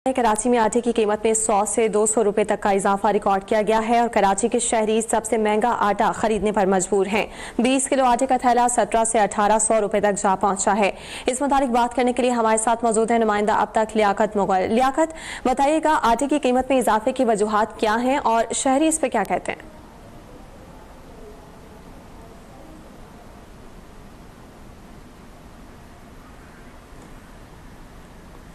कराची में आटे की कीमत में 100 से 200 रुपए तक का इजाफा रिकॉर्ड किया गया है और कराची के शहरी सबसे महंगा आटा खरीदने पर मजबूर हैं। 20 किलो आटे का थैला 17 से 1800 रुपए तक जा पहुंचा है। इस मुताबिक बात करने के लिए हमारे साथ मौजूद है नुमाइंदा अब तक लियाकत मुगल। लियाकत, बताइएगा आटे की कीमत में इजाफे की वजूहात क्या हैं और शहरी इस पर क्या कहते हैं?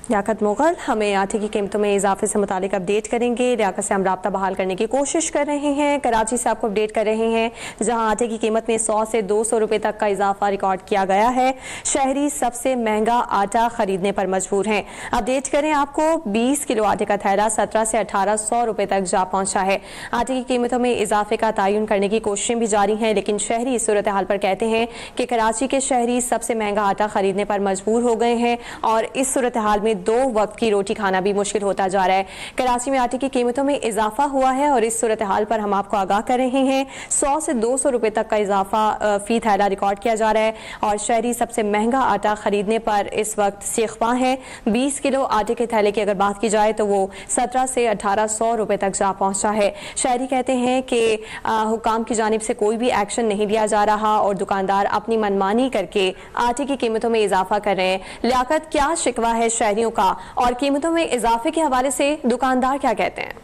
लियाकत मुगल हमें आटे की कीमतों में इजाफे से मुतालिक अपडेट करेंगे। लियाकत से हम राब्ता बहाल करने की कोशिश कर रहे हैं। कराची से आपको अपडेट कर रहे हैं जहां आटे की कीमत में 100 से 200 रुपए तक का इजाफा रिकॉर्ड किया गया है। शहरी सबसे महंगा आटा खरीदने पर मजबूर हैं। अपडेट करें आपको 20 किलो आटे का थैला 17 से 1800 रुपए तक जा पहुंचा है। आटे की कीमतों में इजाफे का तयन करने की कोशिशें भी जारी हैं, लेकिन शहरी इस सूरत हाल पर कहते हैं कि कराची के शहरी सबसे महंगा आटा खरीदने पर मजबूर हो गए हैं और इस सूरत हाल में 2 वक्त की रोटी खाना भी मुश्किल होता जा रहा है। कराची में आटे की कीमतों में इजाफा हुआ है और इस सूरत हाल पर हम आपको आगाह कर रहे हैं। 100 से 200 रुपए तक का इजाफा फी थैला रिकॉर्ड किया जा रहा है और शहरी सबसे महंगा आटा खरीदने पर इस वक्त सीखवा है। 20 किलो आटे के थैले की अगर बात की जाए तो वो 17 से 1800 रुपए तक जा पहुंचा है। शहरी कहते हैं कि हुकाम की जानिब से कोई भी एक्शन नहीं लिया जा रहा और दुकानदार अपनी मनमानी करके आटे की कीमतों में इजाफा कर रहे हैं। लियाकत, क्या शिकवा है शहरियों का और कीमतों में इजाफे के हवाले से दुकानदार क्या कहते हैं?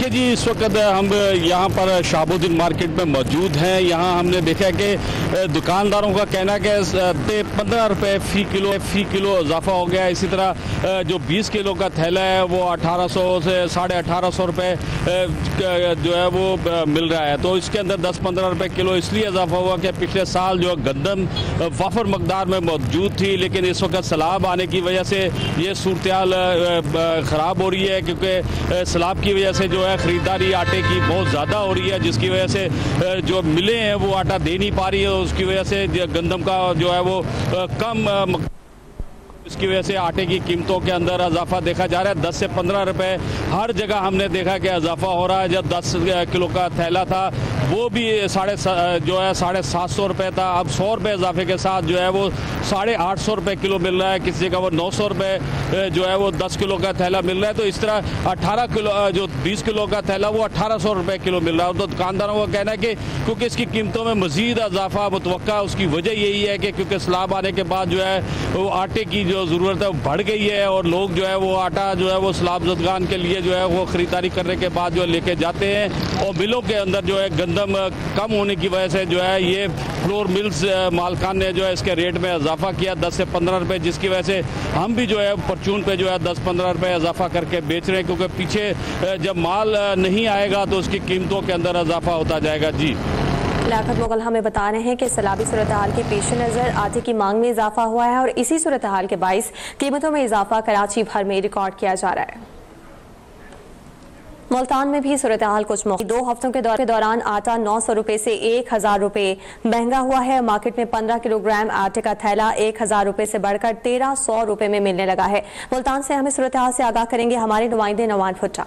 जी, इस वक्त हम यहाँ पर शाहबुद्दीन मार्केट में मौजूद हैं। यहाँ हमने देखा कि दुकानदारों का कहना है कि 15 रुपये फी किलो इजाफा हो गया। इसी तरह जो 20 किलो का थैला है वो 1800 से 1850 रुपये जो है वो मिल रहा है। तो इसके अंदर 10-15 रुपये किलो इसलिए इजाफा हुआ कि पिछले साल जो गंदम वाफर मकदार में मौजूद थी, लेकिन इस वक्त सैलाब आने की वजह से ये सूरत हाल ख़राब हो रही है, क्योंकि सैलाब की वजह से जो है खरीदारी आटे की बहुत ज़्यादा हो रही है, जिसकी वजह से जो मिलें हैं वो आटा दे नहीं पा रही है। उसकी वजह से गंदम का जो है वो कम, इसकी वजह से आटे की कीमतों के अंदर इजाफा देखा जा रहा है। 10 से 15 रुपए हर जगह हमने देखा कि इजाफा हो रहा है। जब 10 किलो का थैला था वो भी 750 रुपये था, अब 100 रुपये इजाफे के साथ जो है वो 850 रुपये किलो मिल रहा है। किसी जगह वो 900 रुपये जो है वो 10 किलो का थैला मिल रहा है। तो इस तरह 18 किलो जो 20 किलो का थैला वो 1800 रुपये किलो मिल रहा है। तो दुकानदारों का कहना है कि क्योंकि इसकी कीमतों में मजीद इजाफा मुतवक्का, उसकी वजह यही है कि क्योंकि सैलाब आने के बाद जो है वो आटे की जो ज़रूरत है वो बढ़ गई है और लोग जो है वो आटा जो है वो सैलाब ज़दगान के लिए जो है वो ख़रीदारी करने के बाद जो है लेके जाते हैं। और मिलों के अंदर जो है गंदम कम होने की वजह से जो है ये फ्लोर मिल्स मालकान ने जो है इसके रेट में इजाफा किया 10 से 15 रुपये, जिसकी वजह से हम भी जो है परचून पे जो है 10-15 रुपये इजाफा करके बेच रहे हैं, क्योंकि पीछे जब माल नहीं आएगा तो उसकी कीमतों के अंदर इजाफा होता जाएगा। जी, लियाकत मुगल हमें बता रहे हैं कि सैलाबी सूरत हाल के पेश नज़र आटे की मांग में इजाफा हुआ है और इसी सूरत हाल के बाइस कीमतों में इजाफा कराची भर में रिकॉर्ड किया जा रहा है। मुल्तान में भी सूरत हाल कुछ मौके 2 हफ्तों के दौरान आटा 900 रुपये से 1000 रुपये महंगा हुआ है। मार्केट में 15 किलोग्राम आटे का थैला 1000 रुपये से बढ़कर 1300 रुपये में मिलने लगा है। मुल्तान से हमें सूरत हाल से आगाह करेंगे हमारे नुमाइंदे नवान भुट्टा।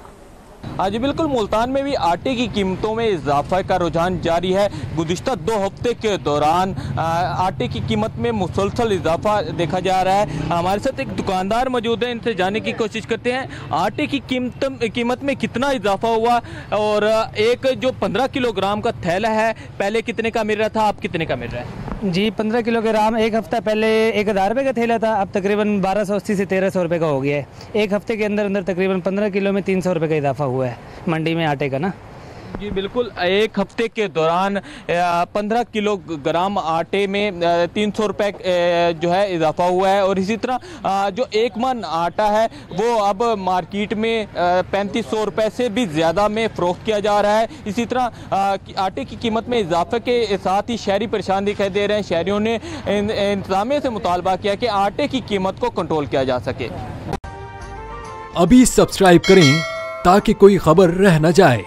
हाँ जी बिल्कुल, मुल्तान में भी आटे की कीमतों में इजाफा का रुझान जारी है। गुज़िश्ता 2 हफ्ते के दौरान आटे की कीमत में मुसलसल इजाफा देखा जा रहा है। हमारे साथ एक दुकानदार मौजूद है, इनसे जानने की कोशिश करते हैं आटे की कीमत में कितना इजाफा हुआ और एक जो 15 किलोग्राम का थैला है पहले कितने का मिल रहा था, अब कितने का मिल रहा है? जी, 15 किलोग्राम एक हफ्ता पहले 1000 रुपये का थैला था, अब तकरीबन 1280 से 1300 रुपये का हो गया है। एक हफ्ते के अंदर तकरीबन 15 किलो में 300 रुपये का इजाफा हुआ है मंडी में आटे का ना। जी बिल्कुल, एक हफ्ते के दौरान 15 किलोग्राम आटे में 300 रुपये जो है इजाफा हुआ है और इसी तरह जो 1 मन आटा है वो अब मार्केट में 3500 रुपये से भी ज़्यादा में फ़रोख्त किया जा रहा है। इसी तरह आटे की कीमत में इजाफे के साथ ही शहरी परेशान दिखाई दे रहे हैं। शहरियों ने इंतज़ामिया से मुतालबा किया कि आटे की कीमत को कंट्रोल किया जा सके। अभी सब्सक्राइब करें ताकि कोई खबर रह न जाए।